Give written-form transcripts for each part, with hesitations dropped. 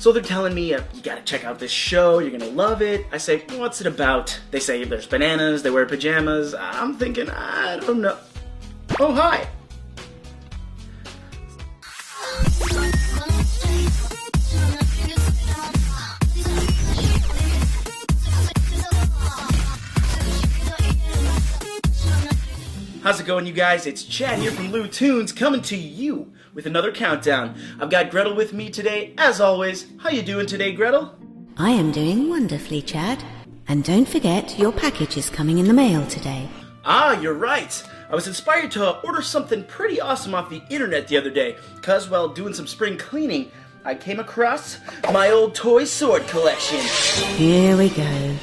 So they're telling me, you gotta check out this show, you're gonna love it. I say, what's it about? They say there's bananas, they wear pajamas. I'm thinking, I don't know. Oh, hi. How's it going, you guys? It's Chad here from Lou Tunes coming to you with another countdown. I've got Gretel with me today, as always. How you doing today, Gretel? I am doing wonderfully, Chad. And don't forget, your package is coming in the mail today. Ah, you're right. I was inspired to order something pretty awesome off the internet the other day, because while doing some spring cleaning, I came across my old toy sword collection. Here we go.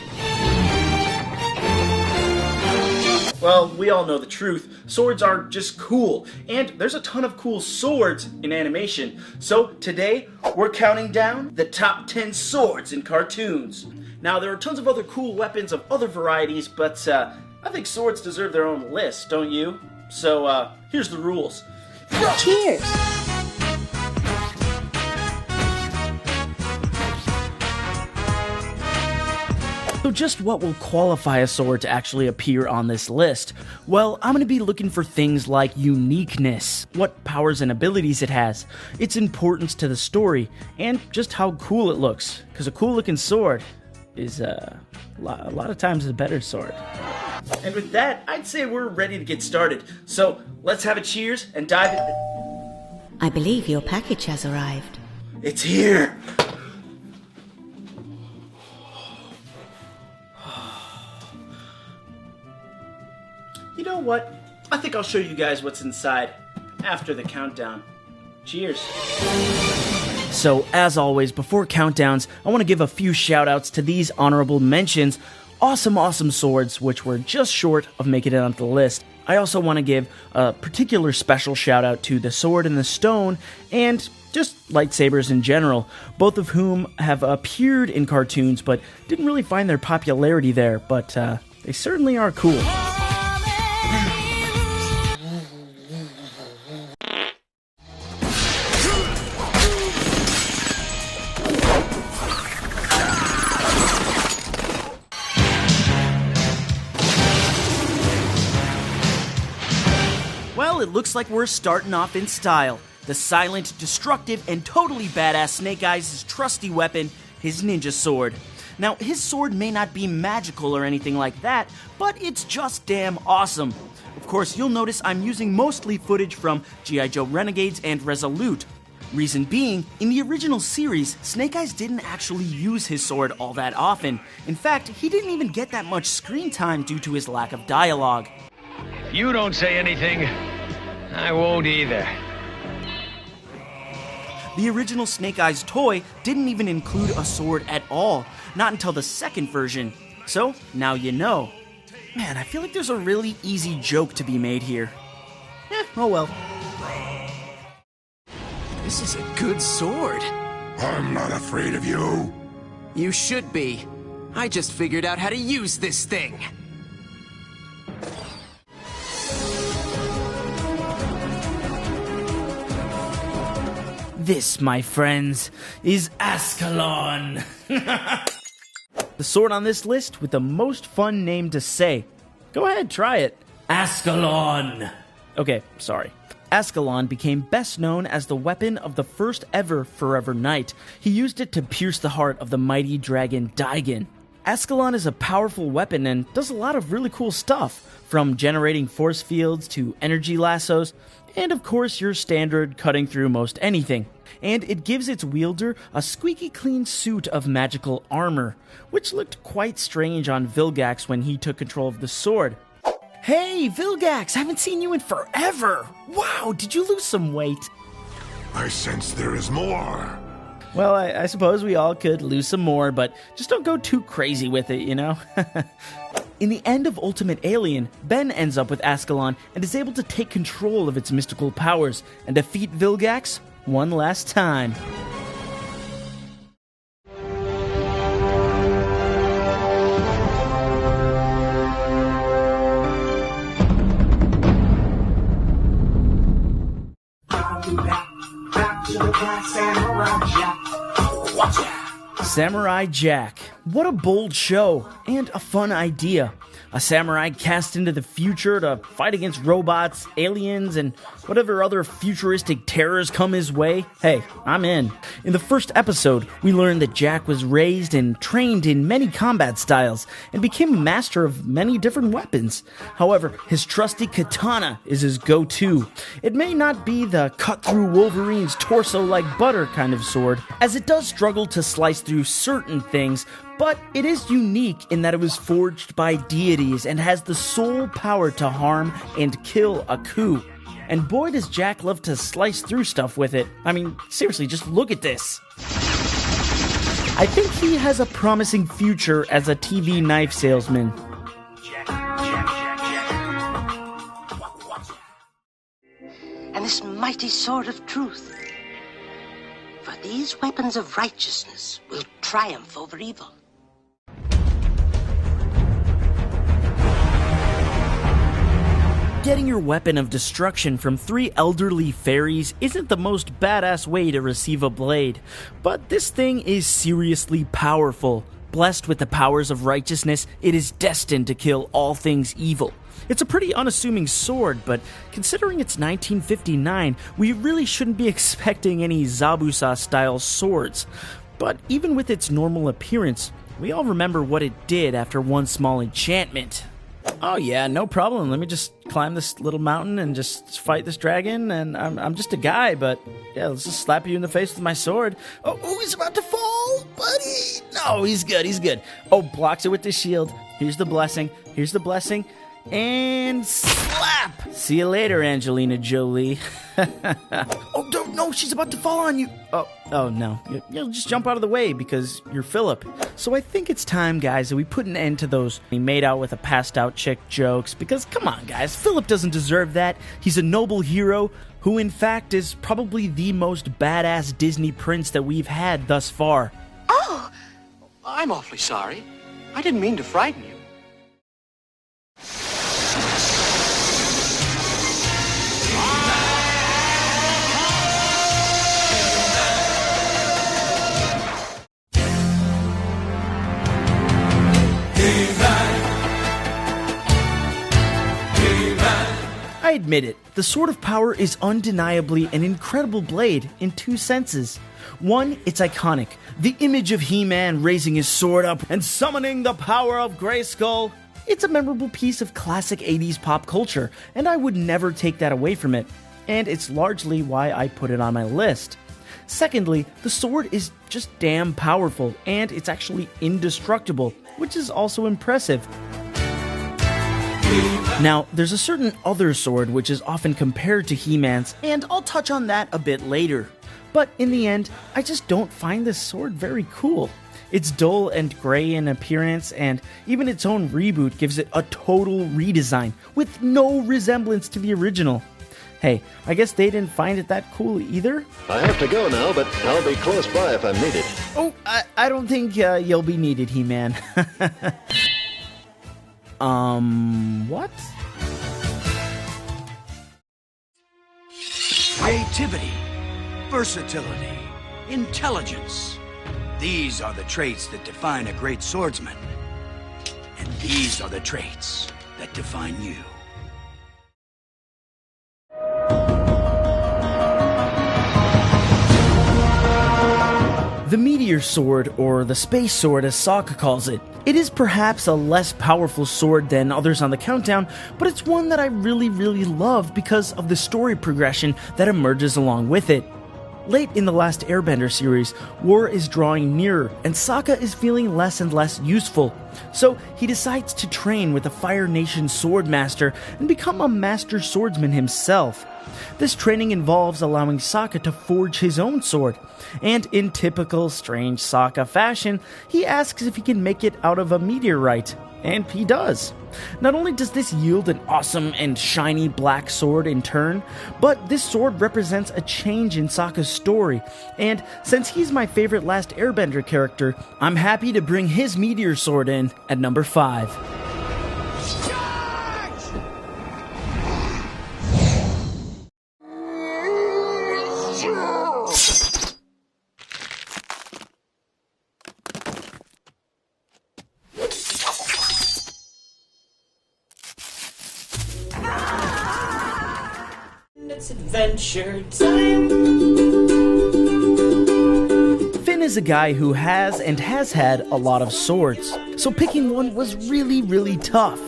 Well, we all know the truth. Swords are just cool, and there's a ton of cool swords in animation. So today, we're counting down the top 10 swords in cartoons. Now, there are tons of other cool weapons of other varieties, but I think swords deserve their own list, don't you? So, here's the rules. Cheers! So just what will qualify a sword to actually appear on this list? Well, I'm going to be looking for things like uniqueness, what powers and abilities it has, its importance to the story, and just how cool it looks. Because a cool looking sword is a lot of times a better sword. And with that, I'd say we're ready to get started. So let's have a cheers and dive in. I believe your package has arrived. It's here! You know what? I think I'll show you guys what's inside after the countdown. Cheers. So, as always, before countdowns, I want to give a few shout-outs to these honorable mentions. Awesome swords, which were just short of making it onto the list. I also want to give a particular special shout-out to the Sword and the Stone, and just lightsabers in general, both of whom have appeared in cartoons, but didn't really find their popularity there, but they certainly are cool. Well, it looks like we're starting off in style. The silent, destructive, and totally badass Snake Eyes' trusty weapon, his ninja sword. Now, his sword may not be magical or anything like that, but it's just damn awesome. Of course, you'll notice I'm using mostly footage from G.I. Joe Renegades and Resolute. Reason being, in the original series, Snake Eyes didn't actually use his sword all that often. In fact, he didn't even get that much screen time due to his lack of dialogue. If you don't say anything, I won't either. The original Snake Eyes toy didn't even include a sword at all, not until the second version. So, now you know. Man, I feel like there's a really easy joke to be made here. Oh well. This is a good sword. I'm not afraid of you. You should be. I just figured out how to use this thing. This, my friends, is Ascalon. The sword on this list with the most fun name to say. Go ahead, try it. Ascalon. Okay, sorry. Ascalon became best known as the weapon of the first ever Forever Knight. He used it to pierce the heart of the mighty dragon Daigon. Ascalon is a powerful weapon and does a lot of really cool stuff, from generating force fields to energy lassos, and of course your standard cutting through most anything. And it gives its wielder a squeaky clean suit of magical armor, which looked quite strange on Vilgax when he took control of the sword. Hey, Vilgax, haven't seen you in forever! Wow, did you lose some weight? I sense there is more. Well, I suppose we all could lose some more, but just don't go too crazy with it, you know? In the end of Ultimate Alien, Ben ends up with Ascalon and is able to take control of its mystical powers and defeat Vilgax one last time. Back to the past and around ya. Samurai Jack. What a bold show, and a fun idea. A samurai cast into the future to fight against robots, aliens, and whatever other futuristic terrors come his way. Hey, I'm in. In the first episode, we learned that Jack was raised and trained in many combat styles and became a master of many different weapons. However, his trusty katana is his go-to. It may not be the cut through Wolverine's torso like butter kind of sword, as it does struggle to slice through certain things, but it is unique in that it was forged by deities and has the sole power to harm and kill a coup. And boy does Jack love to slice through stuff with it. I mean, seriously, just look at this. I think he has a promising future as a TV knife salesman. And this mighty sword of truth. For these weapons of righteousness will triumph over evil. Getting your weapon of destruction from 3 elderly fairies isn't the most badass way to receive a blade, but this thing is seriously powerful. Blessed with the powers of righteousness, it is destined to kill all things evil. It's a pretty unassuming sword, but considering it's 1959, we really shouldn't be expecting any Zabuza-style swords. But even with its normal appearance, we all remember what it did after one small enchantment. Oh yeah, no problem. Let me just climb this little mountain and just fight this dragon, and I'm just a guy, but yeah, let's just slap you in the face with my sword. Oh, he's about to fall, buddy! No, he's good. Oh, blocks it with the shield. Here's the blessing, and slap! See you later, Angelina Jolie. Oh, no, she's about to fall on you. Oh no. You'll just jump out of the way because you're Philip. So I think it's time, guys, that we put an end to those he made out with a passed out chick jokes, because come on, guys, Philip doesn't deserve that. He's a noble hero who, in fact, is probably the most badass Disney prince that we've had thus far. Oh! I'm awfully sorry. I didn't mean to frighten you. I admit it, the Sword of Power is undeniably an incredible blade in 2 senses. One, it's iconic. The image of He-Man raising his sword up and summoning the power of Grayskull. It's a memorable piece of classic 80s pop culture, and I would never take that away from it. And it's largely why I put it on my list. Secondly, the sword is just damn powerful, and it's actually indestructible, which is also impressive. Now, there's a certain other sword which is often compared to He-Man's, and I'll touch on that a bit later. But in the end, I just don't find this sword very cool. It's dull and gray in appearance, and even its own reboot gives it a total redesign, with no resemblance to the original. Hey, I guess they didn't find it that cool either? I have to go now, but I'll be close by if I'm needed. Oh, I don't think you'll be needed, He-Man. What? Creativity, versatility, intelligence. These are the traits that define a great swordsman. And these are the traits that define you. The Meteor Sword, or the Space Sword as Sokka calls it. It is perhaps a less powerful sword than others on the countdown, but it's one that I really love because of the story progression that emerges along with it. Late in the last Airbender series, war is drawing nearer, and Sokka is feeling less and less useful. So he decides to train with the Fire Nation Swordmaster and become a master swordsman himself. This training involves allowing Sokka to forge his own sword, and in typical strange Sokka fashion, he asks if he can make it out of a meteorite, and he does. Not only does this yield an awesome and shiny black sword in turn, but this sword represents a change in Sokka's story, and since he's my favorite Last Airbender character, I'm happy to bring his Meteor Sword in at number 5. Adventure time! Finn is a guy who has and has had a lot of swords, so picking one was really tough.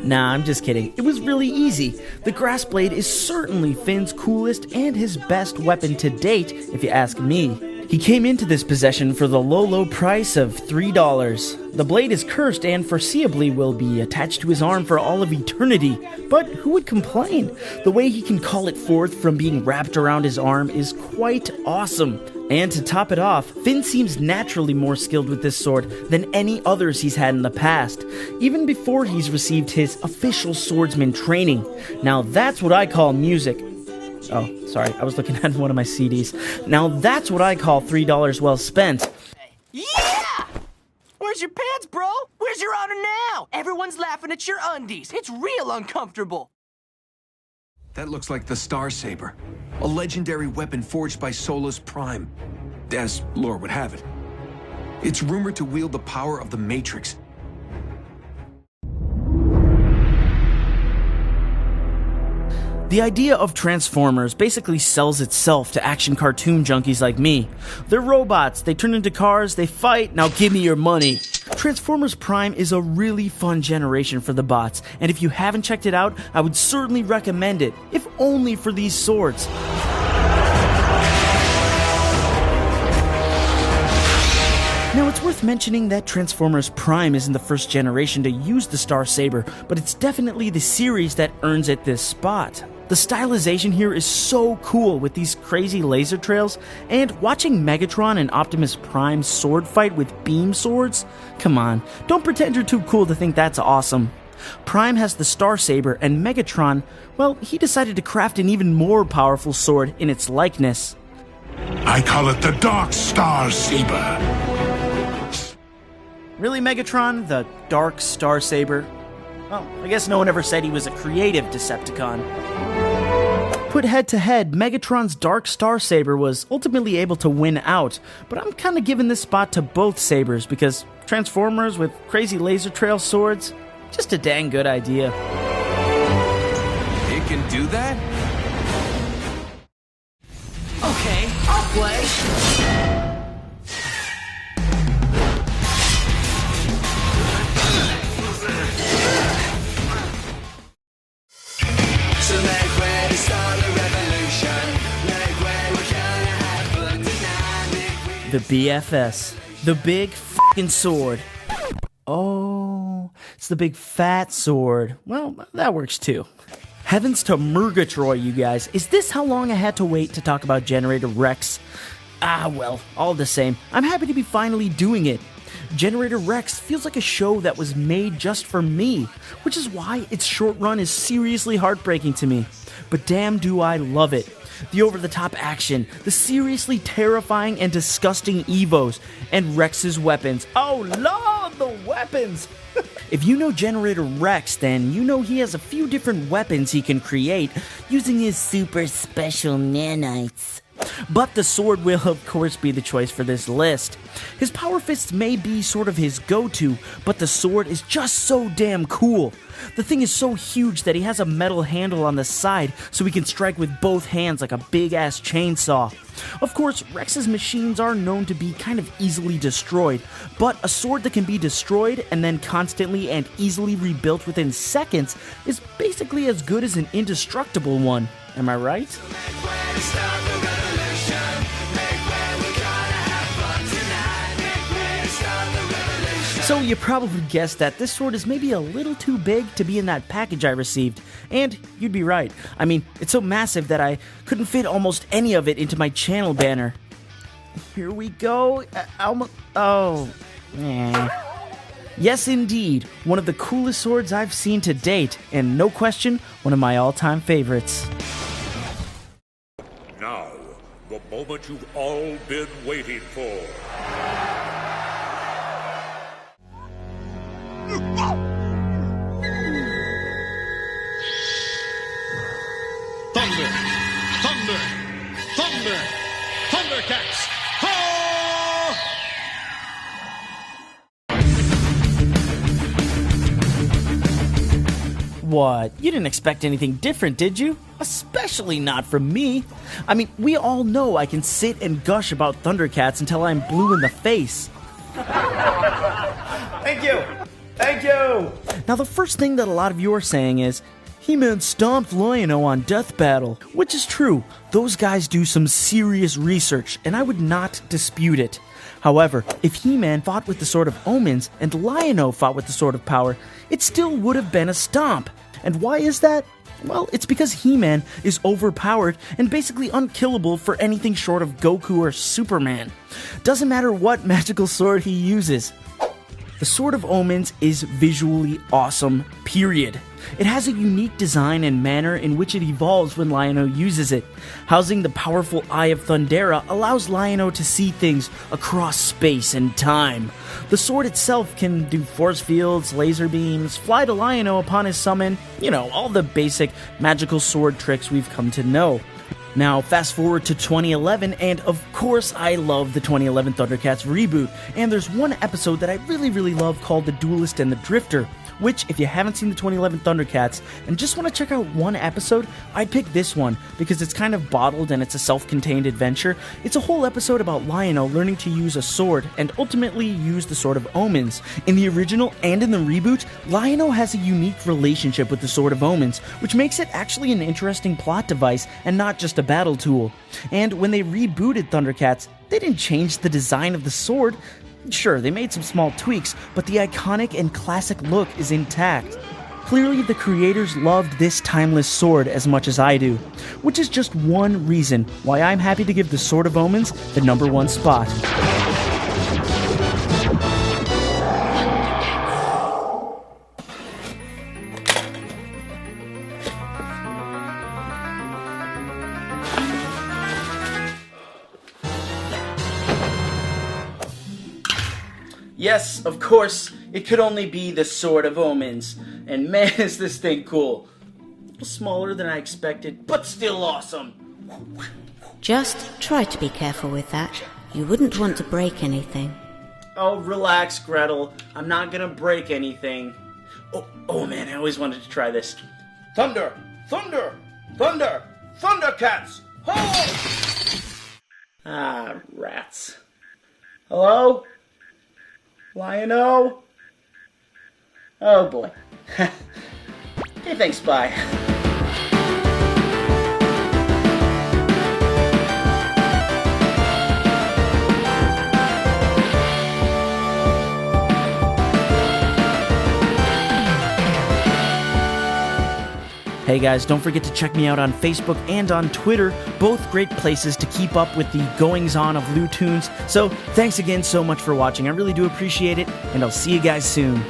Nah, I'm just kidding. It was really easy. The grass blade is certainly Finn's coolest and his best weapon to date, if you ask me. He came into this possession for the low price of $3. The blade is cursed and foreseeably will be attached to his arm for all of eternity, but who would complain? The way he can call it forth from being wrapped around his arm is quite awesome. And to top it off, Finn seems naturally more skilled with this sword than any others he's had in the past, even before he's received his official swordsman training. Now that's what I call music. Oh, sorry, I was looking at one of my CDs. Now that's what I call $3 well spent. Yeah! Where's your pants, bro? Where's your honor now? Everyone's laughing at your undies. It's real uncomfortable. That looks like the Star Saber, a legendary weapon forged by Solus Prime, as lore would have it. It's rumored to wield the power of the Matrix. The idea of Transformers basically sells itself to action cartoon junkies like me. They're robots, they turn into cars, they fight, now give me your money. Transformers Prime is a really fun generation for the bots, and if you haven't checked it out, I would certainly recommend it, if only for these swords. Now, it's worth mentioning that Transformers Prime isn't the first generation to use the Star Saber, but it's definitely the series that earns it this spot. The stylization here is so cool with these crazy laser trails, and watching Megatron and Optimus Prime sword fight with beam swords? Come on, don't pretend you're too cool to think that's awesome. Prime has the Star Saber, and Megatron, well, he decided to craft an even more powerful sword in its likeness. I call it the Dark Star Saber. Really, Megatron? The Dark Star Saber? Well, I guess no one ever said he was a creative Decepticon. Put head to head, Megatron's Dark Star Saber was ultimately able to win out, but I'm kinda giving this spot to both sabers because Transformers with crazy laser trail swords, just a dang good idea. It can do that? Okay, I'll play. The BFS. The big f***ing sword. Oh, it's the big fat sword. Well, that works too. Heavens to Murgatroyd, you guys. Is this how long I had to wait to talk about Generator Rex? Ah, well, all the same. I'm happy to be finally doing it. Generator Rex feels like a show that was made just for me, which is why its short run is seriously heartbreaking to me. But damn do I love it. The over-the-top action, the seriously terrifying and disgusting evos, and Rex's weapons. Oh lord, the weapons! If you know Generator Rex, then you know he has a few different weapons he can create using his super special nanites. But the sword will, of course, be the choice for this list. His power fists may be sort of his go-to, but the sword is just so damn cool. The thing is so huge that he has a metal handle on the side so he can strike with both hands like a big-ass chainsaw. Of course, Rex's machines are known to be kind of easily destroyed, but a sword that can be destroyed and then constantly and easily rebuilt within seconds is basically as good as an indestructible one. Am I right? So you probably guessed that this sword is maybe a little too big to be in that package I received, and you'd be right. I mean, it's so massive that I couldn't fit almost any of it into my channel banner. Here we go. Yes, indeed, one of the coolest swords I've seen to date, and no question, one of my all-time favorites. Now, the moment you've all been waiting for. Thunder! Thunder! Thunder! Thundercats! What? You didn't expect anything different, did you? Especially not from me. I mean, we all know I can sit and gush about Thundercats until I'm blue in the face. Thank you! Thank you! Now, the first thing that a lot of you are saying is, He-Man stomped Lion-O on Death Battle, which is true. Those guys do some serious research, and I would not dispute it. However, if He-Man fought with the Sword of Omens and Lion-O fought with the Sword of Power, it still would have been a stomp. And why is that? Well, it's because He-Man is overpowered and basically unkillable for anything short of Goku or Superman. Doesn't matter what magical sword he uses. The Sword of Omens is visually awesome, period. It has a unique design and manner in which it evolves when Lion-O uses it. Housing the powerful Eye of Thundera allows Lion-O to see things across space and time. The sword itself can do force fields, laser beams, fly to Lion-O upon his summon, all the basic magical sword tricks we've come to know. Now, fast forward to 2011, and of course I love the 2011 Thundercats reboot, and there's one episode that I really love called The Duelist and the Drifter, which, if you haven't seen the 2011 Thundercats and just want to check out one episode, I'd pick this one, because it's kind of bottled and it's a self-contained adventure. It's a whole episode about Lion-O learning to use a sword, and ultimately use the Sword of Omens. In the original and in the reboot, Lion-O has a unique relationship with the Sword of Omens, which makes it actually an interesting plot device, and not just a battle tool. And when they rebooted Thundercats, they didn't change the design of the sword. Sure, they made some small tweaks, but the iconic and classic look is intact. Clearly, the creators loved this timeless sword as much as I do, which is just one reason why I'm happy to give the Sword of Omens the #1 spot. Yes, of course, it could only be the Sword of Omens. And man, is this thing cool. A little smaller than I expected, but still awesome. Just try to be careful with that. You wouldn't want to break anything. Oh, relax, Gretel. I'm not gonna break anything. Oh man, I always wanted to try this. Thunder! Thunder! Thunder! Thundercats! Ho! Ah, rats. Hello? Lion-O? Oh boy. Hey, thanks, bye. Hey guys, don't forget to check me out on Facebook and on Twitter, both great places to keep up with the goings-on of Lootoons. So, thanks again so much for watching. I really do appreciate it, and I'll see you guys soon.